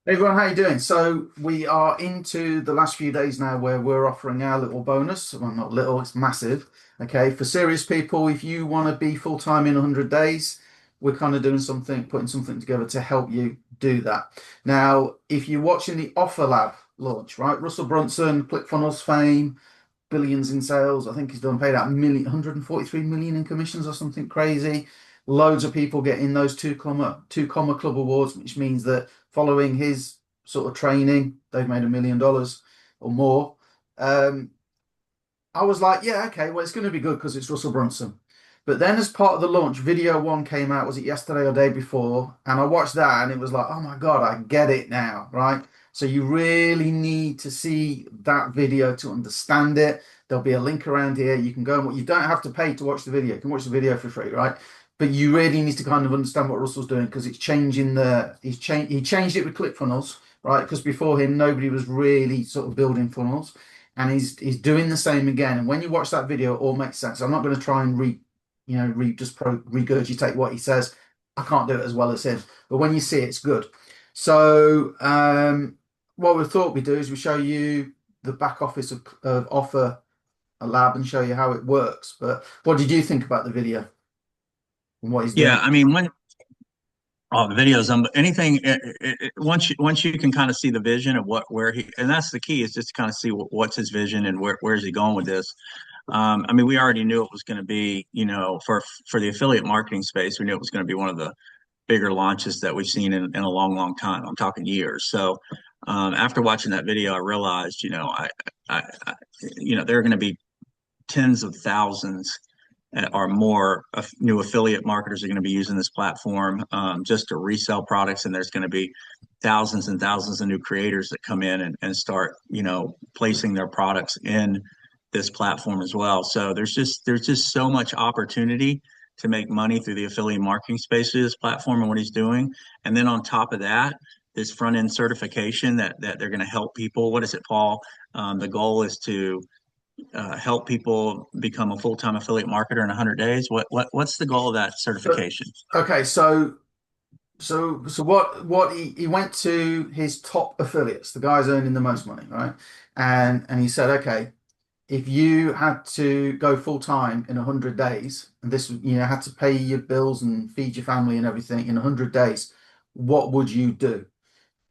Hey everyone, how you doing? So we are into the last few days now where we're offering our little bonus. Well, not little, it's massive. Okay, for serious people, if you want to be full time in 100 days, we're kind of doing something, putting something together to help you do that. Now, if you're watching the OfferLab launch, right? Russell Brunson, ClickFunnels fame, billions in sales. I think he's done paid out million, 143 million in commissions or something crazy. Loads of people getting those two comma club awards, which means that following his sort of training, they've made $1 million or more. Um, I was like, yeah, okay, well, it's going to be good because it's Russell Brunson. But then, as part of the launch, video one came out, was it yesterday or day before? And I watched that and it was like, oh my God, I get it now, right? So, you really need to see that video to understand it. There'll be a link around here. You can go and you don't have to pay to watch the video. You can watch the video for free, right? But you really need to kind of understand what Russell's doing because it's changing he changed it with ClickFunnels, right? Because before him, nobody was really sort of building funnels and he's doing the same again. And when you watch that video, it all makes sense. I'm not going to try and regurgitate what he says. I can't do it as well as him, but when you see it, it's good. So what we thought we'd do is we show you the back office of Offer a Lab and show you how it works. But what did you think about the video and what he's Yeah, doing? I mean, when all the videos, anything, once you can kind of see the vision of where he, and that's the key is just to kind of see what's his vision and where is he going with this. I mean, we already knew it was going to be, for the affiliate marketing space, we knew it was going to be one of the bigger launches that we've seen in a long, long time. I'm talking years. So after watching that video, I realized, I there are going to be tens of thousands or more of new affiliate marketers are going to be using this platform just to resell products, and there's going to be thousands and thousands of new creators that come in and start, placing their products in this platform as well. So there's just so much opportunity to make money through the affiliate marketing space through this platform and what he's doing. And then on top of that, this front end certification that they're going to help people. What is it, Paul? The goal is to help people become a full-time affiliate marketer in 100 days. What's the goal of that But certification? okay, so what he went to his top affiliates, the guys earning the most money, right? And he said, okay, if you had to go full time in 100 days, and this, had to pay your bills and feed your family and everything in 100 days, what would you do?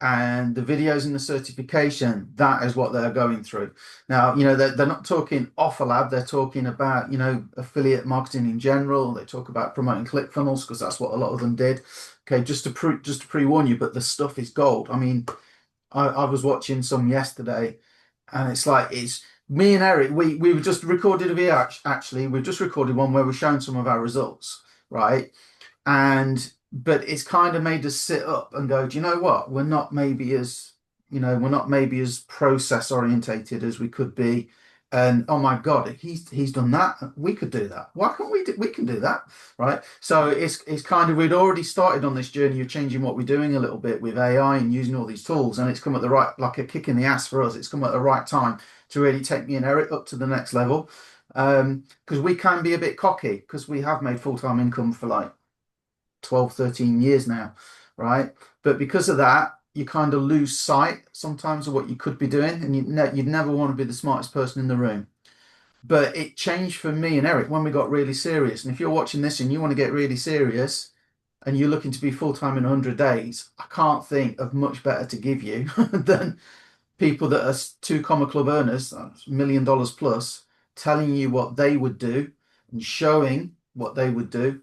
And the videos and the certification, that is what they're going through. Now, they're not talking offer lab, they're talking about, affiliate marketing in general. They talk about promoting ClickFunnels because that's what a lot of them did. Okay, just to pre-warn you, but the stuff is gold. I mean, I was watching some yesterday and it's like it's me and Eric. We've just recorded a video. Actually, we've just recorded one where we're showing some of our results, right? And but it's kind of made us sit up and go, do you know what? We're not maybe as process orientated as we could be. And oh my God, he's done that. We could do that. Why can't we do? We can do that, right? So it's kind of we'd already started on this journey of changing what we're doing a little bit with AI and using all these tools, and it's come at the right, like a kick in the ass for us. It's come at the right time to really take me and Eric up to the next level. Because we can be a bit cocky because we have made full-time income for like 12, 13 years now, right? But because of that, you kind of lose sight sometimes of what you could be doing, and you'd never want to be the smartest person in the room. But it changed for me and Eric when we got really serious. And if you're watching this and you want to get really serious and you're looking to be full time in 100 days, I can't think of much better to give you than people that are two comma club earners, that's $1 million plus, telling you what they would do and showing what they would do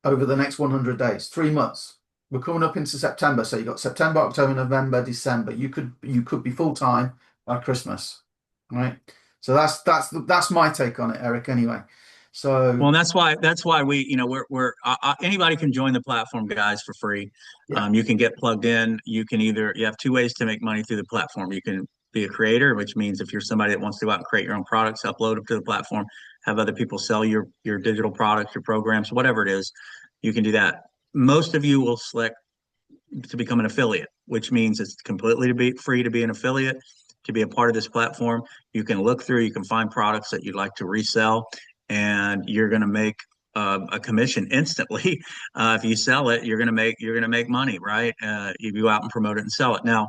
over the next 100 days, 3 months. We're coming up into September, so you've got September, October, November, December. You could be full time by Christmas, right? So that's my take on it, Eric. Anyway, so Well, that's why we, anybody can join the platform, guys, for free. yeah, You can get plugged in. You have two ways to make money through the platform. You can be a creator, which means if you're somebody that wants to go out and create your own products, upload them to the platform, have other people sell your digital products, your programs, whatever it is, you can do that. Most of you will select to become an affiliate, which means it's completely to be free to be an affiliate, to be a part of this platform. You can look through, you can find products that you'd like to resell, and you're going to make a commission instantly. If you sell it, you're gonna make money, right? If you go out and promote it and sell it. Now,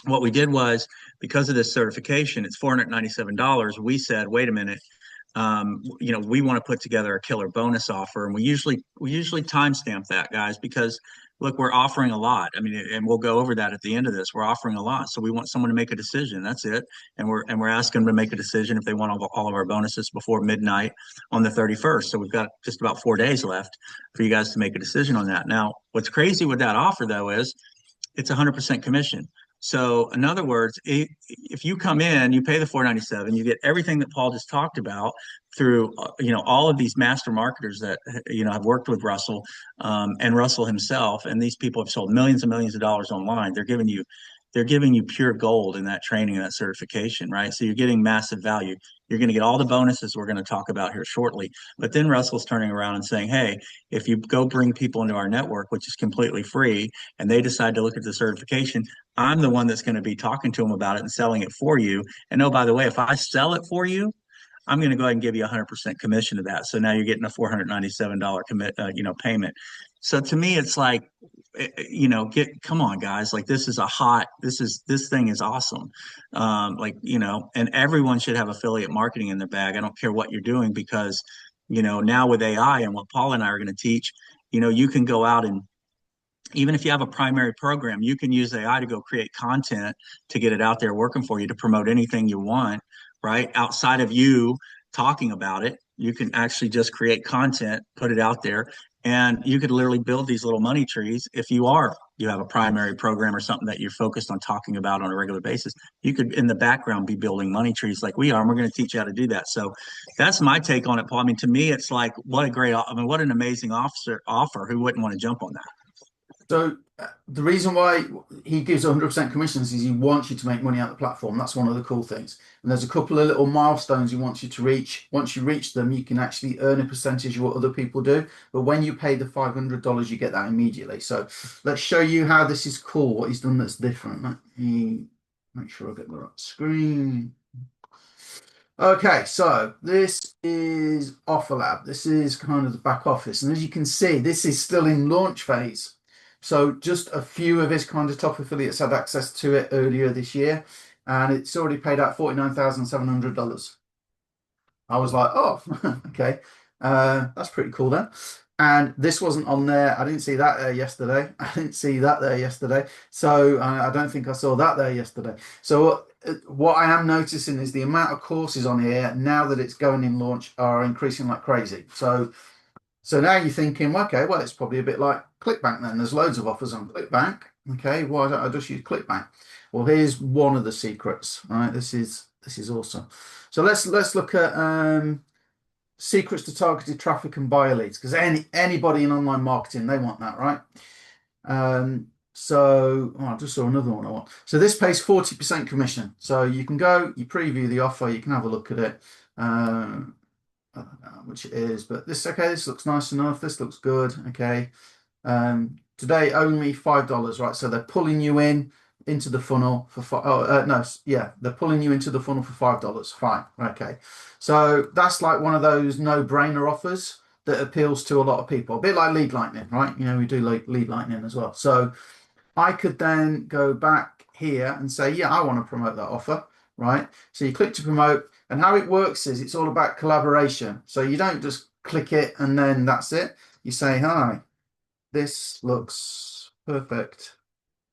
what we did was because of this certification, it's $497. We said, wait a minute, we want to put together a killer bonus offer, and we usually timestamp that, guys, because look, we're offering a lot. I mean, and we'll go over that at the end of this. We're offering a lot, so we want someone to make a decision. That's it, and we're asking them to make a decision if they want all of our bonuses before midnight on the 31st. So we've got just about 4 days left for you guys to make a decision on that. Now, what's crazy with that offer though is it's 100% commission. So in other words, if you come in, you pay the 497, you get everything that Paul just talked about through all of these master marketers that have worked with Russell, and Russell himself, and these people have sold millions and millions of dollars online. They're giving you pure gold in that training and that certification, right? So you're getting massive value. You're going to get all the bonuses we're going to talk about here shortly. But then Russell's turning around and saying, hey, if you go bring people into our network, which is completely free, and they decide to look at the certification, I'm the one that's going to be talking to them about it and selling it for you. And oh, by the way, if I sell it for you, I'm going to go ahead and give you 100% commission to that. So now you're getting a $497 payment. So to me, it's like, come on, guys, like this thing is awesome. And everyone should have affiliate marketing in their bag. I don't care what you're doing, because, now with AI and what Paul and I are going to teach, you can go out and, even if you have a primary program, you can use AI to go create content to get it out there working for you to promote anything you want, right? Outside of you talking about it, you can actually just create content, put it out there, and you could literally build these little money trees. If you have a primary program or something that you're focused on talking about on a regular basis, you could in the background be building money trees like we are, and we're going to teach you how to do that. So that's my take on it, Paul. I mean, to me, it's like, what an amazing offer. Who wouldn't want to jump on that? So the reason why he gives 100% commissions is he wants you to make money out of the platform. That's one of the cool things. And there's a couple of little milestones he wants you to reach. Once you reach them, you can actually earn a percentage of what other people do. But when you pay the $500, you get that immediately. So let's show you how this is cool, what he's done that's different. Let me make sure I get the right screen. Okay, so this is OfferLab. This is kind of the back office. And as you can see, this is still in launch phase. So just a few of his kind of top affiliates had access to it earlier this year, and it's already paid out $49,700. I was like, oh, okay, that's pretty cool then. And this wasn't on there. I didn't see that there yesterday. I didn't see that there yesterday. So I don't think I saw that there yesterday. So what I am noticing is the amount of courses on here now that it's going in launch are increasing like crazy. So now you're thinking, okay, well, it's probably a bit like ClickBank then. There's loads of offers on ClickBank. Okay, why don't I just use ClickBank? Well, here's one of the secrets. All right, this is awesome. So let's look at secrets to targeted traffic and buyer leads, because anybody in online marketing, they want that, right? I just saw another one I want. So this pays 40% commission. So you can go, you preview the offer, you can have a look at it. I don't know which it is, but this looks nice enough. This looks good. Okay. Today only $5, right? So they're pulling you into the funnel for they're pulling you into the funnel for $5. Fine. Okay. So that's like one of those no-brainer offers that appeals to a lot of people. A bit like lead lightning, right? We do like lead lightning as well. So I could then go back here and say, yeah, I want to promote that offer, right? So you click to promote. And how it works is it's all about collaboration. So you don't just click it and then that's it. You say, hi, this looks perfect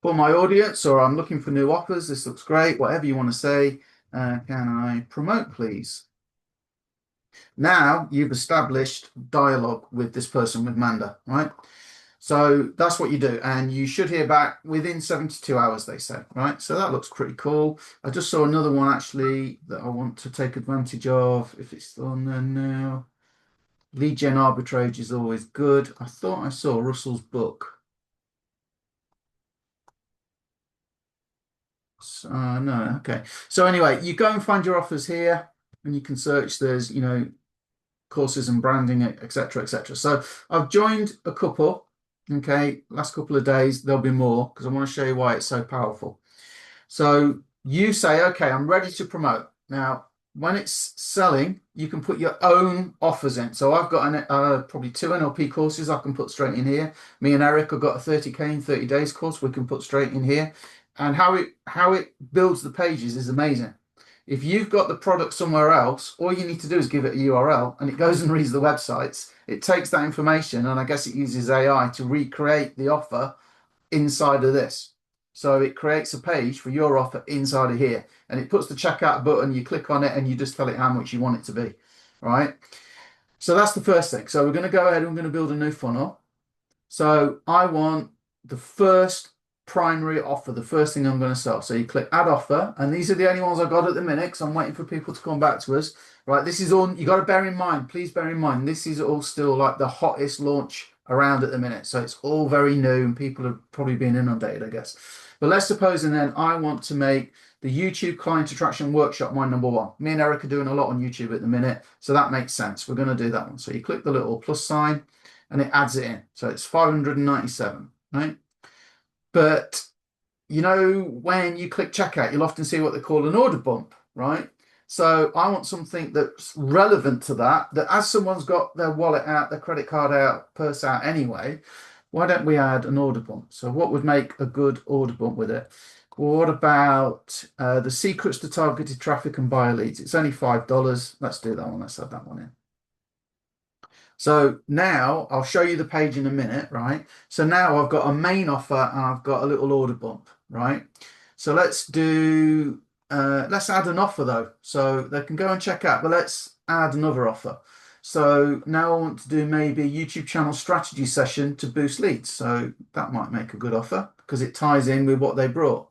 for my audience, or I'm looking for new offers. This looks great. Whatever you want to say. Can I promote, please? Now you've established dialogue with this person, with Manda, right? So that's what you do, and you should hear back within 72 hours, they say, right? So that looks pretty cool. I just saw another one actually that I want to take advantage of, if it's still on there now. Lead gen arbitrage is always good. I thought I saw Russell's book. So, no, okay. So anyway, you go and find your offers here, and you can search. There's, courses and branding, etc., etc. So I've joined a couple. Okay, last couple of days, there'll be more because I want to show you why it's so powerful. So you say, okay, I'm ready to promote. Now, when it's selling, you can put your own offers in. So I've got probably two NLP courses I can put straight in here. Me and Eric have got a 30K in 30 days course we can put straight in here. And how it builds the pages is amazing. If you've got the product somewhere else, all you need to do is give it a URL and it goes and reads the websites. It takes that information and I guess it uses AI to recreate the offer inside of this. So it creates a page for your offer inside of here and it puts the checkout button. You click on it and you just tell it how much you want it to be. Right. So that's the first thing. So we're going to go ahead and we're going to build a new funnel. So I want the first primary offer, the first thing I'm going to sell. So you click add offer, and these are the only ones I got at the minute because I'm waiting for people to come back to us. Right, this is all you got to bear in mind. Please bear in mind, this is all still like the hottest launch around at the minute. So it's all very new and people have probably been inundated, I guess. But let's suppose, and then I want to make the YouTube client attraction workshop my number one. Me and Eric are doing a lot on YouTube at the minute, so that makes sense. We're going to do that one. So you click the little plus sign and it adds it in. So it's 597, right? But you know, when you click checkout, you'll often see what they call an order bump, right? So I want something that's relevant to that, that as someone's got their wallet out, their credit card out, purse out anyway, why don't we add an order bump? So what would make a good order bump with it? Well, what about the secrets to targeted traffic and buyer leads? It's only $5. Let's do that one. Let's add that one in. So now I'll show you the page in a minute, right? So now I've got a main offer and I've got a little order bump, right? So let's add an offer though. So they can go and check out, but let's add another offer. So now I want to do maybe a YouTube channel strategy session to boost leads. So that might make a good offer because it ties in with what they brought.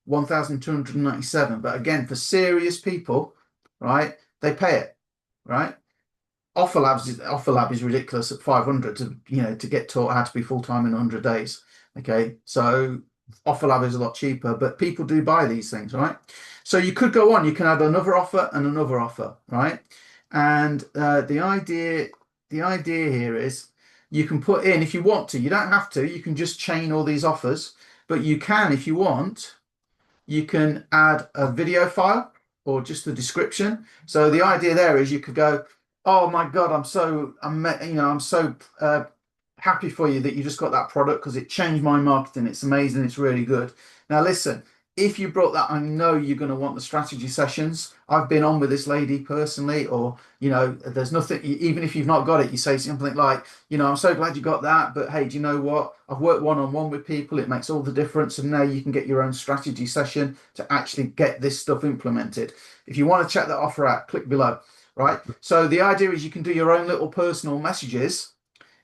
1,297. But again, for serious people, right, they pay it, right? OfferLab is ridiculous at 500 to get taught how to be full time in 100 days. Okay, so OfferLab is a lot cheaper, but people do buy these things, right? So you could go on, you can add another offer and another offer, right? And the idea here is you can put in if you want to. You don't have to. You can just chain all these offers, but you can if you want. You can add a video file or just the description. So the idea there is you could go, oh my God, I'm so happy for you that you just got that product because it changed my marketing. It's amazing. It's really good. Now listen, if you brought that, I know you're going to want the strategy sessions. I've been on with this lady personally, or there's nothing. Even if you've not got it, you say something like, I'm so glad you got that, but hey, do you know what? I've worked one-on-one with people. It makes all the difference, and now you can get your own strategy session to actually get this stuff implemented. If you want to check that offer out, click below. Right. So the idea is you can do your own little personal messages,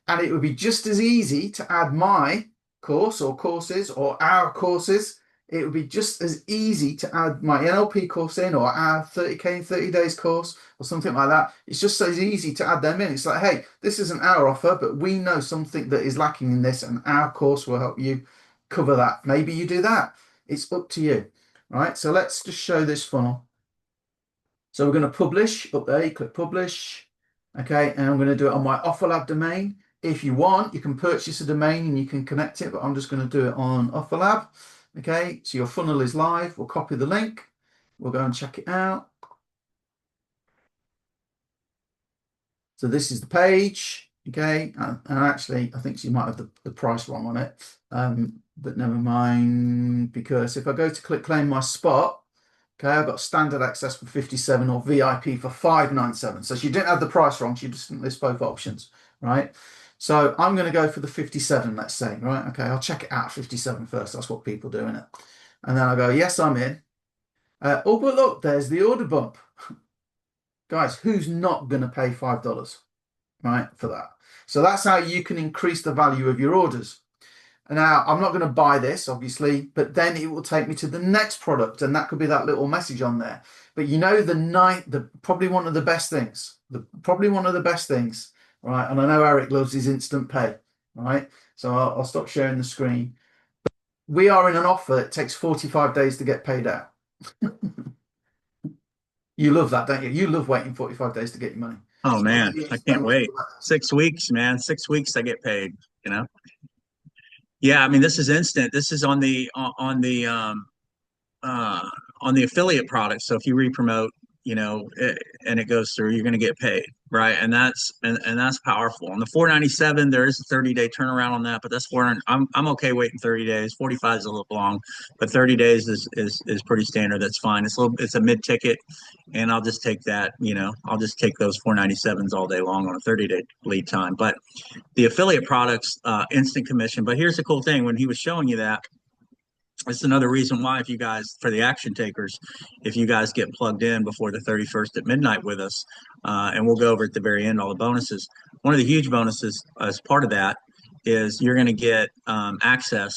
and it would be just as easy to add my course or courses or our courses. It would be just as easy to add my NLP course in or our 30K in 30 days course or something like that. It's just as easy to add them in. It's like, hey, this isn't our offer, but we know something that is lacking in this, and our course will help you cover that. Maybe you do that. It's up to you. Right. So let's just show this funnel. So we're going to publish up there. You click publish. Okay. And I'm going to do it on my OfferLab domain. If you want, you can purchase a domain and you can connect it, but I'm just going to do it on OfferLab. Okay. So your funnel is live. We'll copy the link. We'll go and check it out. So this is the page. Okay. And actually, I think she might have the price wrong on it. But never mind, because if I go to click claim my spot, okay, I've got standard access for 57 or VIP for 597. So she didn't have the price wrong. She just didn't list both options, right? So I'm going to go for the 57, let's say, right? Okay, I'll check it out 57 first. That's what people do, innit? And then I go, yes, I'm in. Oh, but look, there's the order bump. Guys, who's not going to pay $5, right, for that? So that's how you can increase the value of your orders. Now, I'm not going to buy this, obviously, but then it will take me to the next product, and that could be that little message on there. But probably one of the best things, right? And I know Eric loves his instant pay, right? So I'll stop sharing the screen. We are in an offer. It takes 45 days to get paid out. You love that, don't you? You love waiting 45 days to get your money. Oh So man, I can't wait. 6 weeks, man. 6 weeks I get paid, you know? Yeah, I mean, this is instant. This is uh, on the affiliate product. So if you re-promote and it goes through, you're going to get paid, right? And that's powerful. On the 497, there is a 30-day turnaround on that, but that's 400. I'm okay waiting 30 days. 45 is a little long, but 30 days is pretty standard. That's fine. It's a mid ticket, and I'll just take that. I'll just take those 497s all day long on a 30-day lead time. But the affiliate products, instant commission. But here's the cool thing: when he was showing you that, it's another reason why, if you guys, for the action takers, if you guys get plugged in before the 31st at midnight with us, and we'll go over at the very end all the bonuses. One of the huge bonuses as part of that is you're going to get access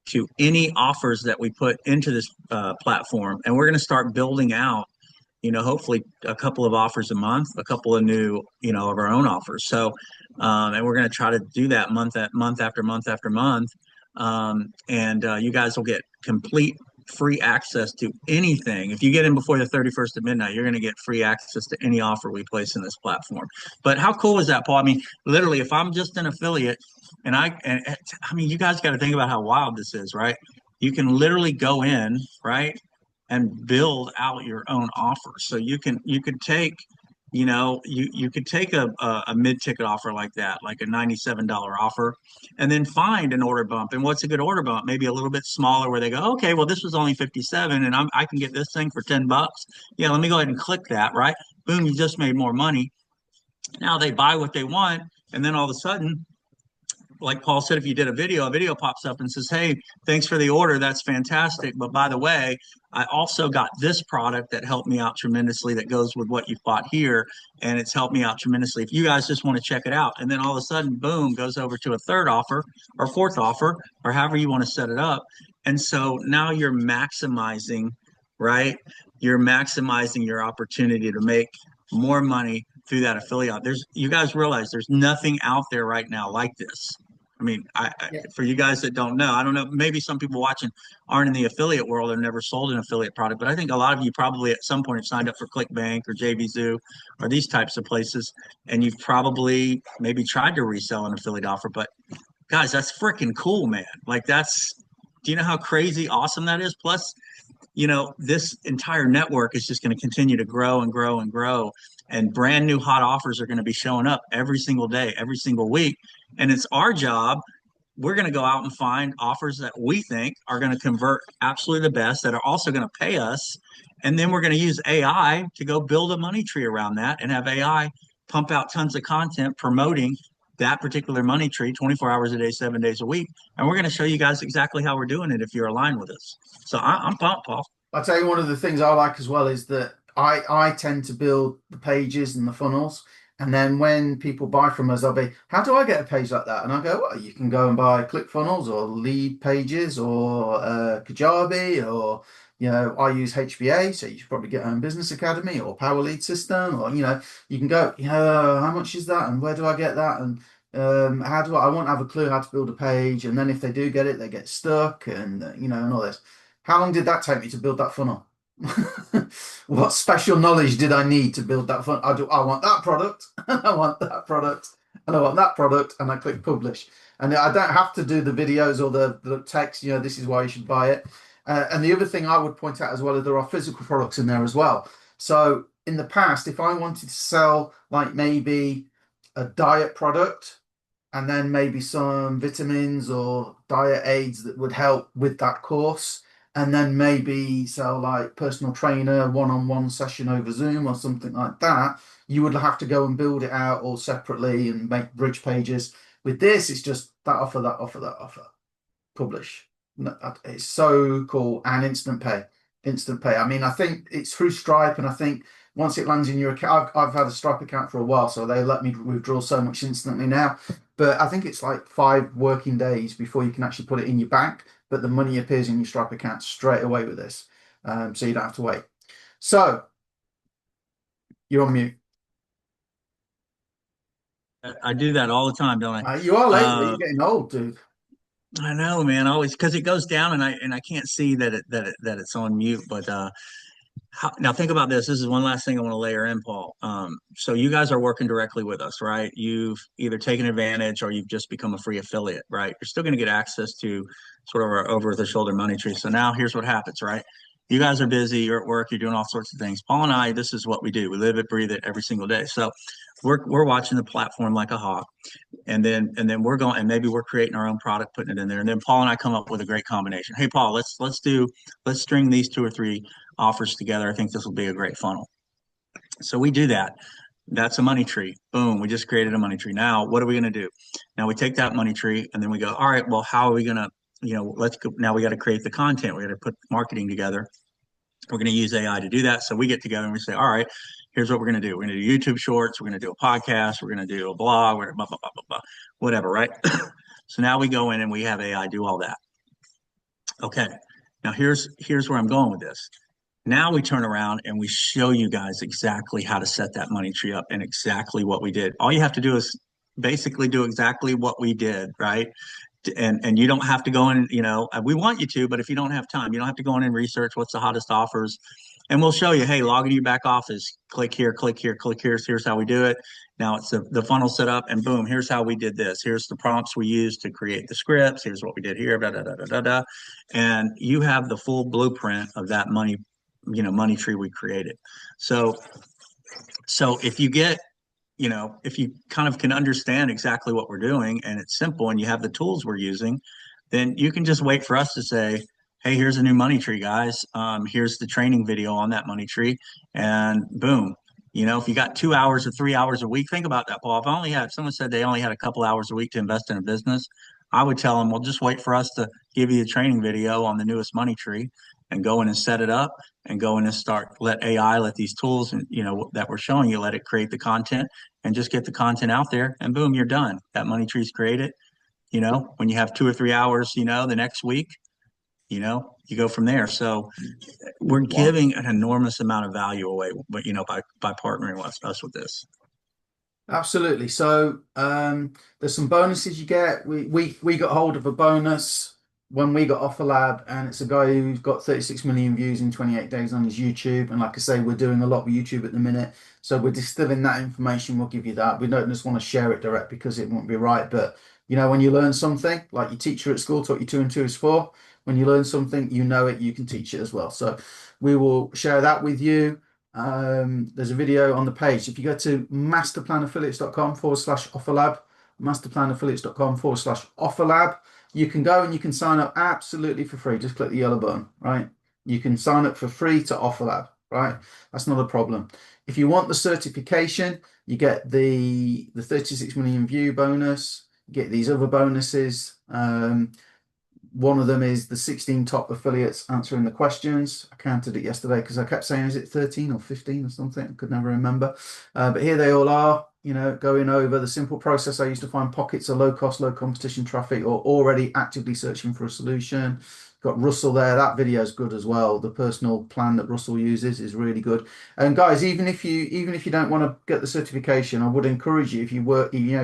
to any offers that we put into this platform, and we're going to start building out, hopefully a couple of offers a month, a couple of new, of our own offers. So, and we're going to try to do that month after month after month. And you guys will get complete free access to anything. If you get in before the 31st of midnight, you're going to get free access to any offer we place in this platform. But how cool is that, Paul? I mean, literally, if I'm just an affiliate I mean, you guys got to think about how wild this is, right? You can literally go in, right, and build out your own offer. So you could take, you could take a mid-ticket offer like that, like a $97 offer, and then find an order bump. And what's a good order bump? Maybe a little bit smaller where they go, okay, well, this was only 57 and I can get this thing for 10 bucks. Yeah, let me go ahead and click that, right? Boom, you just made more money. Now they buy what they want, and then all of a sudden, like Paul said, if you did a video pops up and says, "Hey, thanks for the order. That's fantastic. But by the way, I also got this product that helped me out tremendously that goes with what you bought here. And it's helped me out tremendously. If you guys just want to check it out." And then all of a sudden, boom, goes over to a third offer or fourth offer or however you want to set it up. And so now you're maximizing, right? You're maximizing your opportunity to make more money through that affiliate. You guys realize there's nothing out there right now like this. I mean, Yeah. for you guys that don't know, I don't know, maybe some people watching aren't in the affiliate world or never sold an affiliate product, but I think a lot of you probably at some point have signed up for ClickBank or JVZoo or these types of places, and you've probably maybe tried to resell an affiliate offer. But guys, that's freaking cool, man. Like do you know how crazy awesome that is? Plus, this entire network is just going to continue to grow and grow and grow. And brand new hot offers are going to be showing up every single day, every single week. And it's our job. We're going to go out and find offers that we think are going to convert absolutely the best, that are also going to pay us. And then we're going to use AI to go build a money tree around that and have AI pump out tons of content promoting that particular money tree 24 hours a day, 7 days a week. And we're going to show you guys exactly how we're doing it if you're aligned with us. So I'm pumped, Paul. I'll tell you, one of the things I like as well is that I tend to build the pages and the funnels. And then when people buy from us, they'll be, how do I get a page like that? And I go, well, you can go and buy ClickFunnels or Lead Pages or Kajabi, or, I use HBA. So you should probably get Home Business Academy or Power Lead System, or, you can go, how much is that? And where do I get that? And I won't have a clue how to build a page. And then if they do get it, they get stuck and, and all this. How long did that take me to build that funnel? What special knowledge did I need to build that funnel? I want that product, and I want that product, and I want that product, and I click publish. And I don't have to do the videos or the text, this is why you should buy it. And the other thing I would point out as well is there are physical products in there as well. So in the past, if I wanted to sell like maybe a diet product, and then maybe some vitamins or diet aids that would help with that course, and then maybe sell like personal trainer one-on-one session over Zoom or something like that, you would have to go and build it out all separately and make bridge pages. With this, it's just that offer, that offer, that offer, publish. It's so cool. And instant pay. I mean, I think it's through Stripe, and I think once it lands in your account, I've had a Stripe account for a while, so they let me withdraw so much instantly now. But I think it's like 5 working days before you can actually put it in your bank, but the money appears in your Stripe account straight away with this. So you don't have to wait. So you're on mute. I do that all the time, don't I? You are late. You're getting old, dude. I know, man. Always because it goes down, and I can't see that it's on mute. But now think about this. This is one last thing I want to layer in, Paul. So you guys are working directly with us, right? You've either taken advantage or you've just become a free affiliate, right? You're still going to get access to sort of our over the shoulder money tree. So now here's what happens, right? You guys are busy, you're at work, you're doing all sorts of things. Paul and I, this is what we do. We live it, breathe it every single day. So we're watching the platform like a hawk, and then we're going, and maybe we're creating our own product, putting it in there. And then Paul and I come up with a great combination. Hey, Paul, let's string these two or three offers together. I think this will be a great funnel. So we do that. That's a money tree. Boom, we just created a money tree. Now, what are we going to do? Now we take that money tree and then we go, all right, well, how are we going to, let's go. Now we got to create the content. We got to put marketing together. We're going to use AI to do that. So we get together and we say, all right, here's what we're going to do. We're going to do YouTube shorts. We're going to do a podcast. We're going to do a blog, blah, blah, blah, blah, blah, whatever, right? So now we go in and we have AI do all that. Okay. Now here's where I'm going with this. Now we turn around and we show you guys exactly how to set that money tree up and exactly what we did. All you have to do is basically do exactly what we did, right? And you don't have to go in, we want you to, but if you don't have time, you don't have to go in and research what's the hottest offers. And we'll show you, hey, log into your back office, click here, click here, click here. Here's how we do it. Now it's the funnel set up, and boom, here's how we did this. Here's the prompts we used to create the scripts. Here's what we did here, da, da, da, da, da, da. And you have the full blueprint of that money tree we created. So if you get, if you kind of can understand exactly what we're doing and it's simple and you have the tools we're using, then you can just wait for us to say, hey, here's a new money tree, guys. Here's the training video on that money tree. And boom, if you got 2 hours or 3 hours a week, think about that, Paul. If someone said they only had a couple hours a week to invest in a business, I would tell them, well, just wait for us to give you a training video on the newest money tree and go in and set it up and go in and let AI, let these tools and that we're showing you, let it create the content and just get the content out there and boom, you're done. That money tree's created. When you have 2 or 3 hours, the next week, you go from there. So we're giving an enormous amount of value away, but by partnering with us with this. Absolutely. So there's some bonuses you get. We got hold of a bonus when we got OfferLab, and it's a guy who's got 36 million views in 28 days on his YouTube. And like I say, we're doing a lot with YouTube at the minute. So we're distilling that information. We'll give you that. We don't just want to share it direct because it won't be right. But when you learn something, like your teacher at school taught you 2 and 2 is 4, when you learn something, you can teach it as well. So we will share that with you. There's a video on the page. If you go to masterplanaffiliates.com/offerlab, masterplanaffiliates.com/offerlab, you can go and you can sign up absolutely for free. Just click the yellow button, right? You can sign up for free to OfferLab, right? That's not a problem. If you want the certification, you get the 36 million view bonus, you get these other bonuses. One of them is the 16 top affiliates answering the questions. I counted it yesterday because I kept saying, is it 13 or 15 or something? I could never remember. But here they all are, going over the simple process I used to find pockets of low cost, low competition traffic or already actively searching for a solution. Got Russell there. That video is good as well. The personal plan that Russell uses is really good. And guys, even if you don't want to get the certification, I would encourage you, if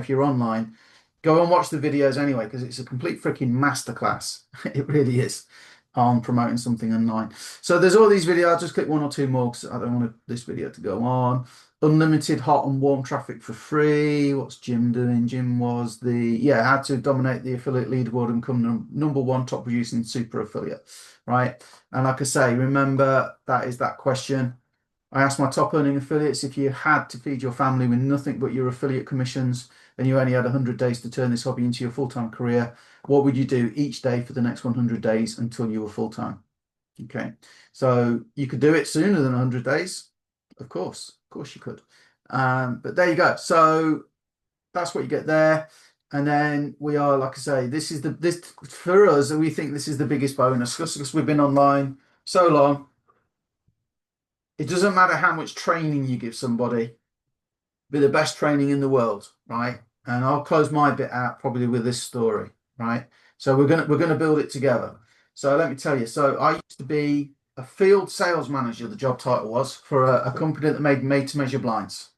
you're online, go and watch the videos anyway, because it's a complete freaking masterclass. It really is on promoting something online. So there's all these videos. I'll just click 1 or 2 more because I don't want this video to go on. Unlimited hot and warm traffic for free. What's Jim doing? Jim was how to dominate the affiliate leaderboard and become number 1 top producing super affiliate, right? And like I say, remember that is that question. I asked my top earning affiliates, if you had to feed your family with nothing but your affiliate commissions and you only had 100 days to turn this hobby into your full-time career, what would you do each day for the next 100 days until you were full-time? Okay, so you could do it sooner than 100 days. Of course you could. But there you go. So that's what you get there. And then we are, like I say, this for us, we think this is the biggest bonus because we've been online so long. It doesn't matter how much training you give somebody, be the best training in the world, right? And I'll close my bit out probably with this story, right? So we're gonna build it together. So let me tell you. So I used to be a field sales manager, the job title was, for a company that made to measure blinds.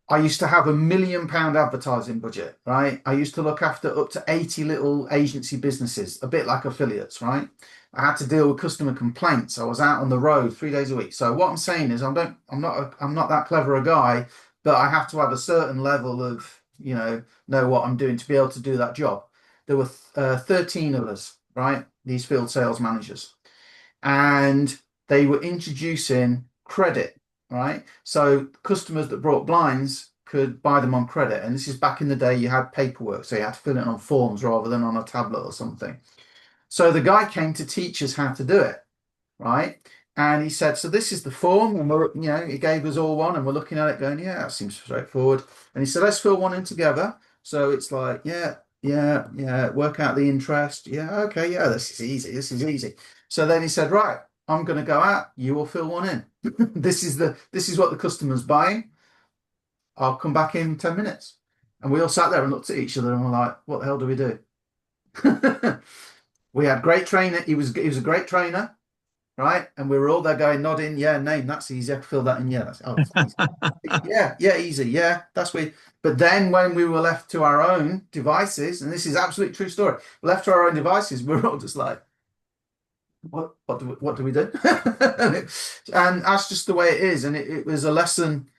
I used to have £1 million advertising budget, right? I used to look after up to 80 little agency businesses, a bit like affiliates, right? I had to deal with customer complaints. I was out on the road 3 days a week. So what I'm saying is I'm not that clever a guy, but I have to have a certain level of, know what I'm doing to be able to do that job. There were 13 of us, right? These field sales managers. and they were introducing credit, right? So customers that brought blinds could buy them on credit. And this is back in the day you had paperwork, so you had to fill it on forms rather than on a tablet or something. So the guy came to teach us how to do it, right? And he said, so this is the form, and he gave us all one, and we're looking at it going, yeah, that seems straightforward. And he said, let's fill one in together. So it's like, yeah, yeah, yeah, work out the interest. Yeah, okay, yeah, this is easy. This is easy. So then he said, right, I'm going to go out. You will fill one in. This is what the customer's buying. I'll come back in 10 minutes. And we all sat there and looked at each other and were like, what the hell do we do? We had great trainer. He was a great trainer, right? And we were all there going, nodding, yeah, name, that's easy. I can fill that in. Yeah, that's easy. Yeah, yeah, easy. Yeah, that's weird. But then when we were left to our own devices, and this is absolutely true story, left to our own devices, we were all just like, what do we do? And that's just the way it is. And it was a lesson.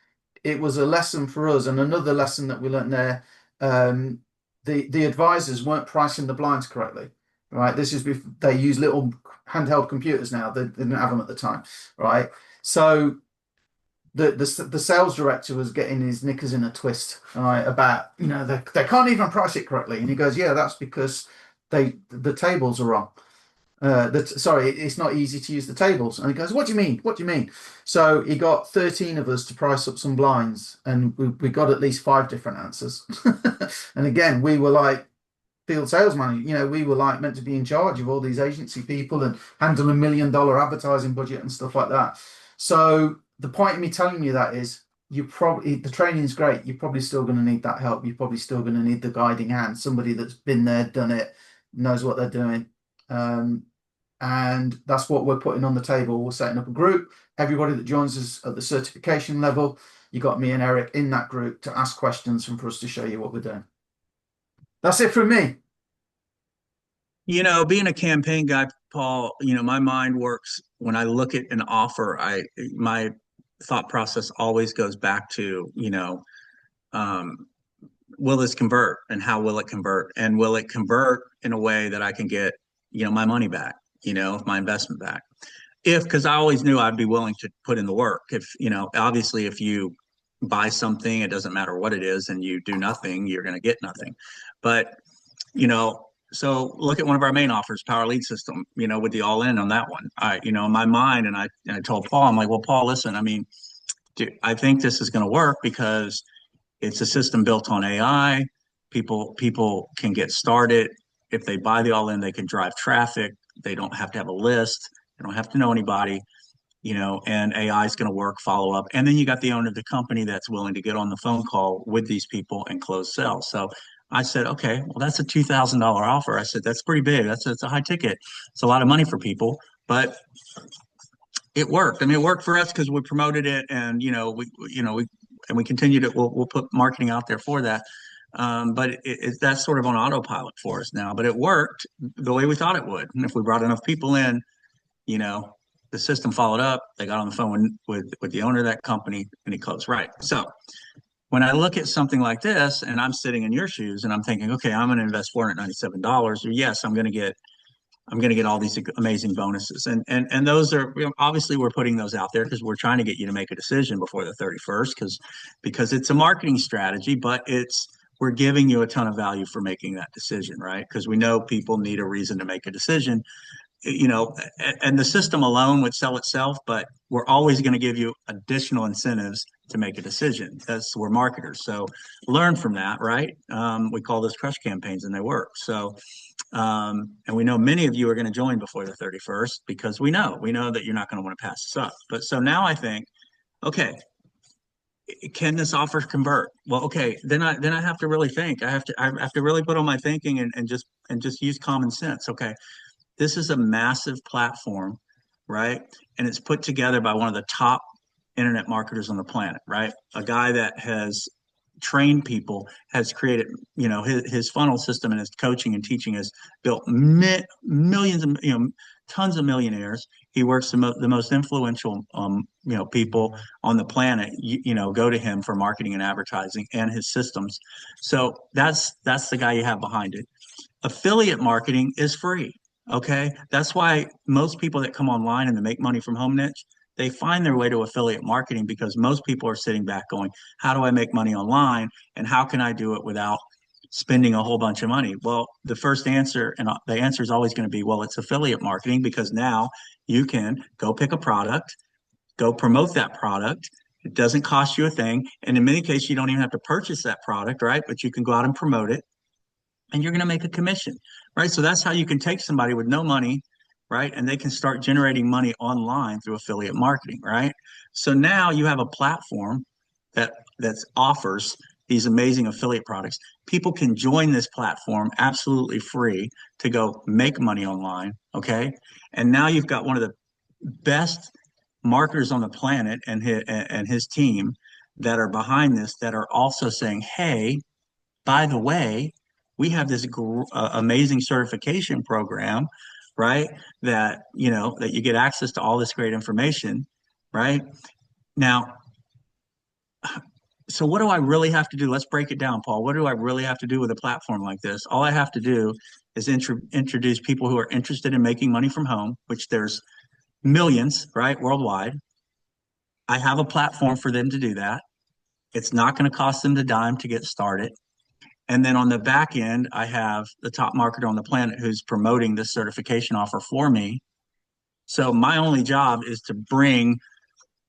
It was a lesson for us, and another lesson that we learned there. Um, the advisors weren't pricing the blinds correctly, right? This is they use little handheld computers now. They didn't have them at the time, right? So the sales director was getting his knickers in a twist, right? About they can't even price it correctly, and he goes, yeah, that's because the tables are wrong. Sorry, it's not easy to use the tables. And he goes, what do you mean? What do you mean? So he got 13 of us to price up some blinds, and we got at least five different answers. And again, we were like field sales manager, we were like meant to be in charge of all these agency people and handle $1 million advertising budget and stuff like that. So the point of me telling you that is the training is great. You're probably still going to need that help. You're probably still going to need the guiding hand, somebody that's been there, done it, knows what they're doing. And that's what we're putting on the table. We're setting up a group. Everybody that joins us at the certification level, you got me and Eric in that group to ask questions and for us to show you what we're doing. That's it from me. Being a campaign guy, Paul, my mind works when I look at an offer. My thought process always goes back to, um, will this convert and how will it convert? And will it convert in a way that I can get, my money back, my investment back? Because I always knew I'd be willing to put in the work. If, obviously, if you buy something, it doesn't matter what it is, and you do nothing, you're going to get nothing. But, so look at one of our main offers, Power Lead System, with the all in on that one. In my mind, and I told Paul, I'm like, well, Paul, listen, I mean, I think this is going to work because it's a system built on AI. People can get started. If they buy the all in, they can drive traffic. They don't have to have a list. They don't have to know anybody, and AI is going to work, follow up. And then you got the owner of the company that's willing to get on the phone call with these people and close sales. So I said, okay, well, that's a $2,000 offer. I said, that's pretty big. That's a high ticket. It's a lot of money for people, but it worked. I mean, it worked for us because we promoted it, and we continue to. We'll put marketing out there for that. But that's sort of on autopilot for us now. But it worked the way we thought it would. And if we brought enough people in, you know, the system followed up. They got on the phone with the owner of that company, and he closed. Right. So when I look at something like this, and I'm sitting in your shoes, and I'm thinking, okay, I'm going to invest $497, or yes, I'm going to get all these amazing bonuses, and those are, obviously we're putting those out there because we're trying to get you to make a decision before the 31st, because it's a marketing strategy, but we're giving you a ton of value for making that decision, right? Because we know people need a reason to make a decision, and the system alone would sell itself, but we're always going to give you additional incentives to make a decision. We're marketers, so learn from that, right? We call those crush campaigns, and they work. So and we know many of you are going to join before the 31st because we know that you're not going to want to pass this up. But so now I think, okay, can this offer convert? Well, okay, then I have to really think. I have to really put on my thinking and just use common sense. Okay, this is a massive platform, right? And it's put together by one of the top internet marketers on the planet, right? A guy that has trained people, has created, his funnel system and his coaching and teaching has built millions of, tons of millionaires. He works the most influential, people on the planet, go to him for marketing and advertising and his systems. So that's the guy you have behind it. Affiliate marketing is free. Okay. That's why most people that come online and they make money from home niche, they find their way to affiliate marketing because most people are sitting back going, how do I make money online? And how can I do it without spending a whole bunch of money? Well, the first answer, and the answer is always going to be, well, it's affiliate marketing because now you can go pick a product, go promote that product. It doesn't cost you a thing. And in many cases, you don't even have to purchase that product, right? But you can go out and promote it and you're going to make a commission, right? So that's how you can take somebody with no money, right? And they can start generating money online through affiliate marketing, right? So now you have a platform that offers these amazing affiliate products. People can join this platform absolutely free to go make money online, okay? And now you've got one of the best marketers on the planet and his team that are behind this that are also saying, hey, by the way, we have this amazing certification program, right? That that you get access to all this great information, right? Now, so what do I really have to do? Let's break it down, Paul. What do I really have to do with a platform like this? All I have to do is introduce people who are interested in making money from home, which there's millions, right, worldwide. I have a platform for them to do that. It's not going to cost them a dime to get started. And then on the back end, I have the top marketer on the planet who's promoting this certification offer for me. So my only job is to bring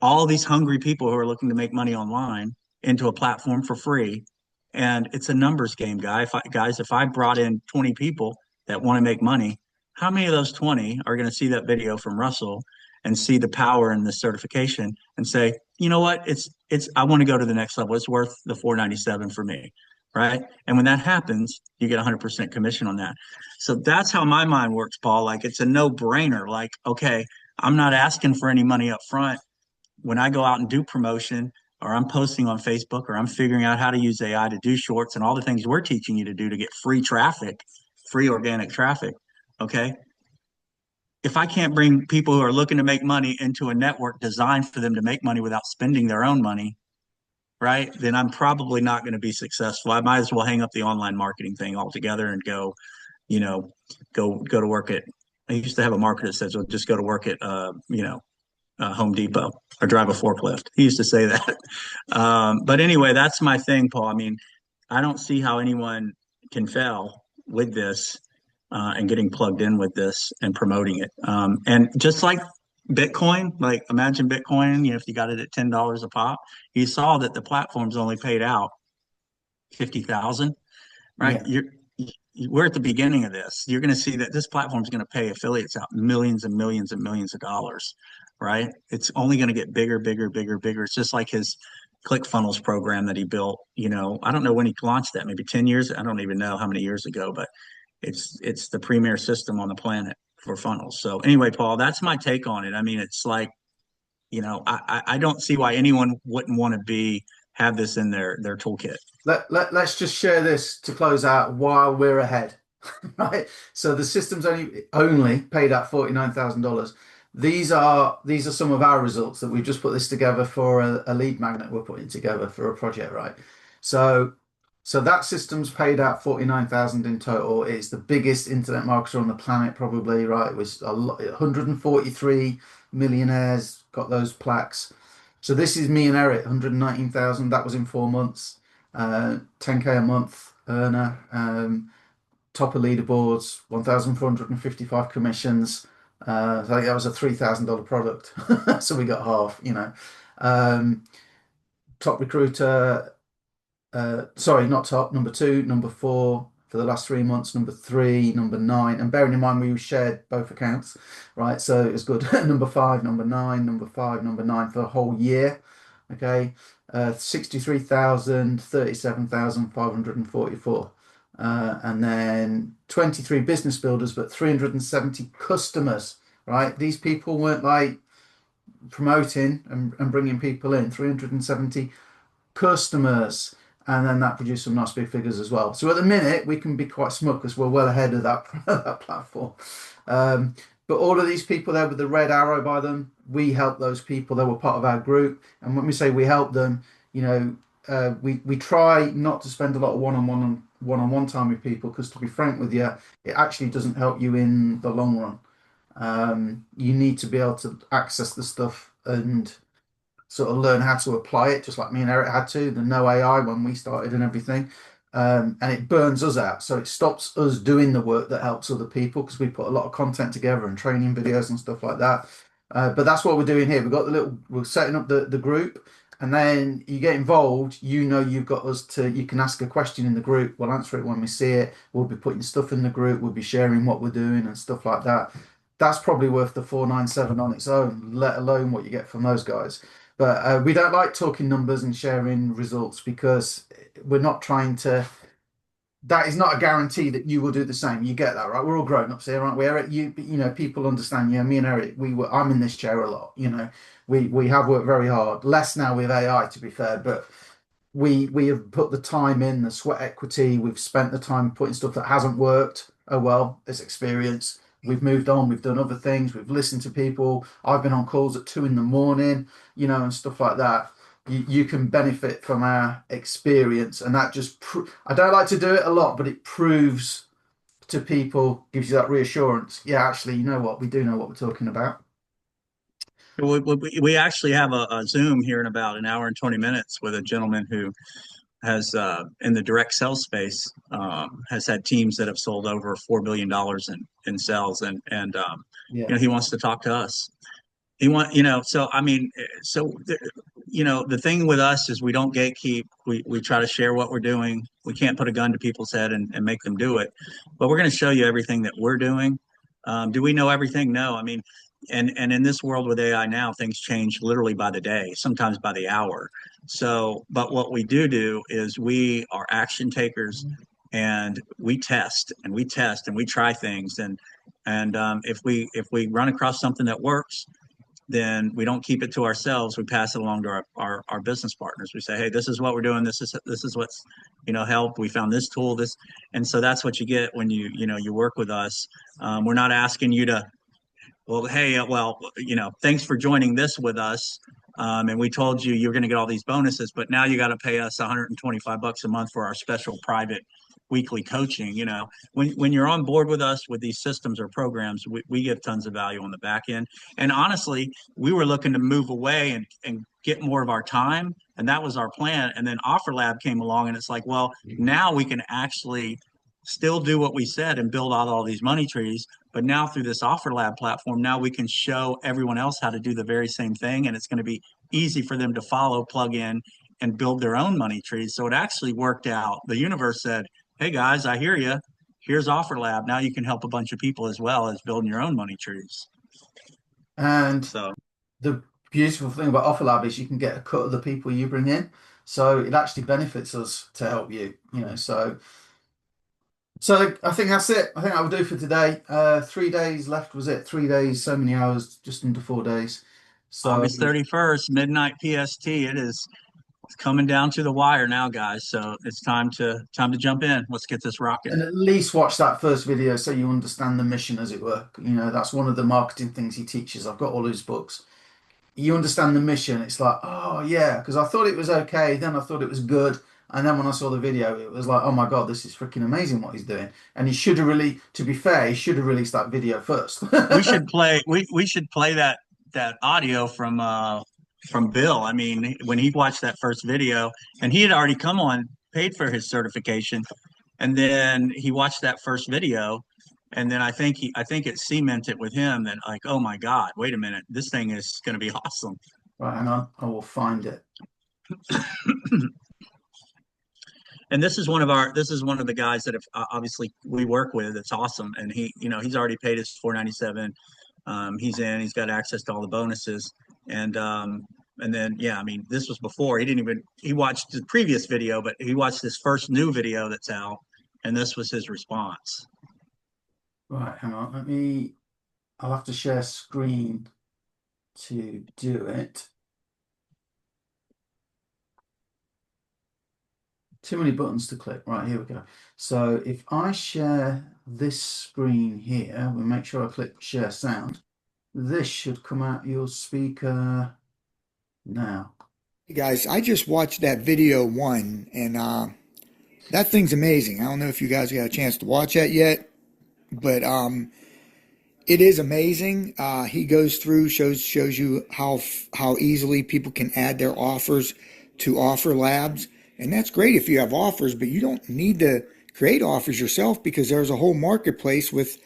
all these hungry people who are looking to make money online into a platform for free. And it's a numbers game, guys. If I brought in 20 people that want to make money, how many of those 20 are going to see that video from Russell and see the power in this certification and say, you know what, I want to go to the next level. It's worth the 497 for me, right? And when that happens, you get 100% commission on that. So that's how my mind works, Paul. Like it's a no-brainer. Like, okay, I'm not asking for any money up front when I go out and do promotion or I'm posting on Facebook or I'm figuring out how to use AI to do shorts and all the things we're teaching you to do to get free traffic, free organic traffic. Okay. If I can't bring people who are looking to make money into a network designed for them to make money without spending their own money, right, then I'm probably not going to be successful. I might as well hang up the online marketing thing altogether and go, you know, go to work at. I used to have a marketer that says, "Well, just go to work at, Home Depot or drive a forklift." He used to say that. But anyway, that's my thing, Paul. I mean, I don't see how anyone can fail with this and getting plugged in with this and promoting it. And just like Bitcoin, like imagine Bitcoin, if you got it at $10 a pop, you saw that the platform's only paid out 50,000, right? Yeah. We're at the beginning of this. You're going to see that this platform is going to pay affiliates out millions and millions and millions of dollars, right? It's only going to get bigger, bigger, bigger, bigger. It's just like his ClickFunnels program that he built. I don't know when he launched that, maybe 10 years. I don't even know how many years ago, but it's the premier system on the planet for funnels. So anyway, Paul, that's my take on it. I mean, it's like, I don't see why anyone wouldn't want to have this in their toolkit. Let's just share this to close out while we're ahead. Right. So the system's only paid out $49,000. These are some of our results that we've just put this together for a lead magnet we're putting together for a project, right? So that system's paid out 49,000 in total. It's the biggest internet marketer on the planet, probably, right? It was 143 millionaires got those plaques. So this is me and Eric, 119,000. That was in 4 months. 10K a month earner. Top of leaderboards, 1,455 commissions. So I think that was a $3,000 product. So we got half. Um, Top recruiter, sorry, not top, number two, number four for the last 3 months, number three, number nine. And bearing in mind, we shared both accounts, right? So it was good. Number five, number nine, number five, number nine for the whole year. Okay. 63,000, 37,544. And then 23 business builders, but 370 customers, right? These people weren't like promoting and bringing people in, 370 customers. And then that produced some nice big figures as well. So at the minute, we can be quite smug because we're well ahead of that, that platform. But all of these people there with the red arrow by them, we help those people. They were part of our group. And when we say we help them, we try not to spend a lot of one-on-one one-on-one time with people, because to be frank with you, it actually doesn't help you in the long run. You need to be able to access the stuff and sort of learn how to apply it, just like me and Eric had to. The no AI when we started and everything. And it burns us out. So it stops us doing the work that helps other people, because we put a lot of content together and training videos and stuff like that. But that's what we're doing here. We're setting up the group, and then you get involved. You know, you've got us to, you can ask a question in the group. We'll answer it when we see it. We'll be putting stuff in the group. We'll be sharing what we're doing and stuff like that. That's probably worth the 497 on its own, let alone what you get from those guys. But we don't like talking numbers and sharing results, because we're not trying to. That is not a guarantee that you will do the same. You get that, right? We're all grown ups here, aren't we, Eric? You know, people understand. You know, me and Eric, I'm in this chair a lot. You know, we have worked very hard. Less now with AI, to be fair, but we have put the time in, the sweat equity. We've spent the time putting stuff that hasn't worked. Oh well, it's experience. We've moved on. We've done other things. We've listened to people. I've been on calls at 2 in the morning, you know, and stuff like that. You can benefit from our experience, and that I don't like to do it a lot, but it proves to people, gives you that reassurance. Yeah, actually, you know what? We do know what we're talking about. We actually have a Zoom here in about an hour and 20 minutes with a gentleman who has, in the direct sales space, has had teams that have sold over $4 billion in sales, and Yeah. he wants to talk to us. So I mean, the thing with us is we don't gatekeep. We try to share what we're doing. We can't put a gun to people's head and make them do it, but we're going to show you everything that we're doing. Do we know everything? No. I mean, and in this world with AI now, things change literally by the day, sometimes by the hour. So, but what we do is we are action takers, and we test and we test and we try things, and if we run across something that works, then we don't keep it to ourselves. We pass it along to our business partners. We say, hey, this is what we're doing. This is what's helped. We found this tool, this, and so that's what you get when you work with us. We're not asking you to, well, hey, thanks for joining this with us. And we told you you're going to get all these bonuses, but now you got to pay us $125 a month for our special private weekly coaching. When you're on board with us with these systems or programs, we give tons of value on the back end. And honestly, we were looking to move away and get more of our time, and that was our plan. And then OfferLab came along, and it's like, well, now we can actually still do what we said and build out all these money trees. But now through this OfferLab platform, now we can show everyone else how to do the very same thing, and it's going to be easy for them to follow, plug in, and build their own money trees. So it actually worked out. The universe said, hey guys, I hear you. Here's OfferLab. Now you can help a bunch of people as well as building your own money trees. And So the beautiful thing about OfferLab is you can get a cut of the people you bring in. So it actually benefits us to help you, you know. So I think that's it. I think that will do for today. 3 days left, was it? 3 days, so many hours, just under 4 days. So August 31st, midnight PST. It's coming down to the wire now, guys. So it's time to jump in. Let's get this rocking. and at least watch that first video so you understand the mission, as it were. You know, that's one of the marketing things he teaches. I've got all his books. You understand the mission. It's like, oh yeah, because I thought it was okay, then I thought it was good, and then when I saw the video, it was like, oh my God, this is freaking amazing what he's doing. And he should have really, to be fair, he should have released that video first. We should play that audio from Bill. I mean, when he watched that first video, and he had already come on, paid for his certification, and then he watched that first video, and then I think it cemented with him that, like, oh my God, wait a minute, this thing is going to be awesome. Right, hang on, I will find it. And this is one of the guys that, if obviously we work with, it's awesome, and he's already paid his 497. He's got access to all the bonuses, and then, yeah, I mean, this was before he watched the previous video, but he watched this first new video that's out, and this was his response. Right, hang on, I'll have to share screen to do it. Too many buttons to click. Right, here we go. So if I share this screen here, we'll make sure I click share sound. This should come out your speaker now. Hey guys, I just watched that video one, and That thing's amazing. I don't know if you guys got a chance to watch that yet, but it is amazing. He goes through, shows you how easily people can add their offers to OfferLabs, and that's great if you have offers, but you don't need to create offers yourself because there's a whole marketplace with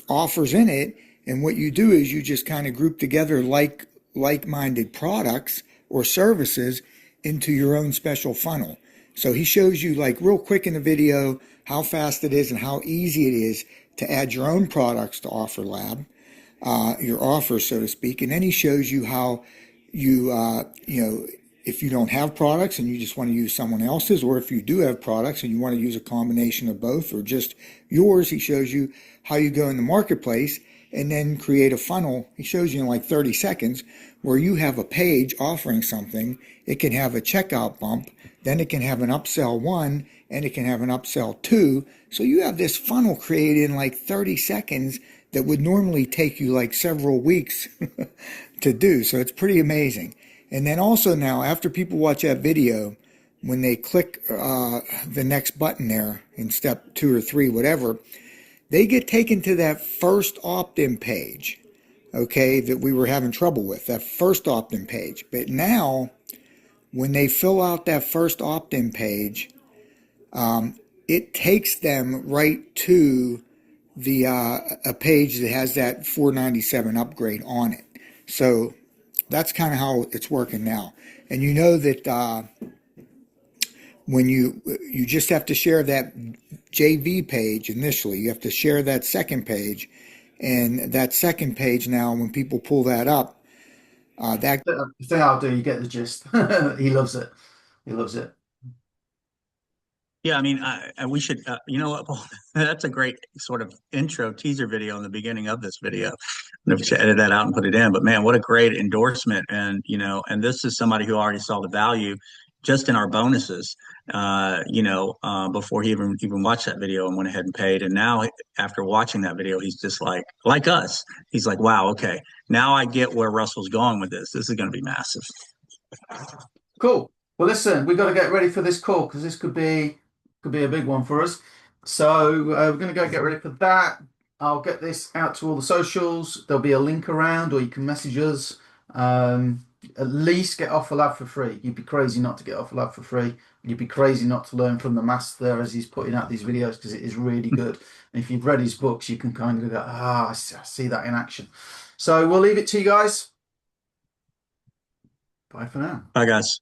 offers in it. And what you do is you just kind of group together like-minded products or services into your own special funnel. So he shows you like real quick in the video how fast it is and how easy it is to add your own products to OfferLab, your offers, so to speak. And then he shows you how if you don't have products and you just want to use someone else's, or if you do have products and you want to use a combination of both or just yours, he shows you how you go in the marketplace and then create a funnel. He shows you in like 30 seconds where you have a page offering something. It can have a checkout bump, then it can have an upsell 1, and it can have an upsell 2. So you have this funnel created in like 30 seconds that would normally take you like several weeks to do. So it's pretty amazing. And then also now, after people watch that video, when they click the next button there in step 2 or 3, whatever, they get taken to that first opt-in page, okay, that we were having trouble with, that first opt-in page. But now, when they fill out that first opt-in page, it takes them right to the a page that has that $497 upgrade on it. So that's kind of how it's working now. And you know that when you just have to share that JV page initially, you have to share that second page, and that second page now, when people pull that up, that The thing I'll do, you get the gist. He loves it. He loves it. Yeah, I mean, we should, you know what, Paul? That's a great sort of intro teaser video in the beginning of this video. And if you edit that out and put it in, but man, what a great endorsement. And, and this is somebody who already saw the value just in our bonuses, before he even watched that video and went ahead and paid. And now after watching that video, he's just like us, he's like, wow, okay, now I get where Russell's going with this. This is going to be massive. Cool. Well, listen, we've got to get ready for this call because this could be a big one for us. So we're going to go get ready for that. I'll get this out to all the socials. There'll be a link around, or you can message us. At least get OfferLab for free. You'd be crazy not to get OfferLab for free. You'd be crazy not to learn from the master there as he's putting out these videos because it is really good. And if you've read his books, you can kind of go, I see that in action. So we'll leave it to you guys. Bye for now. Bye, guys.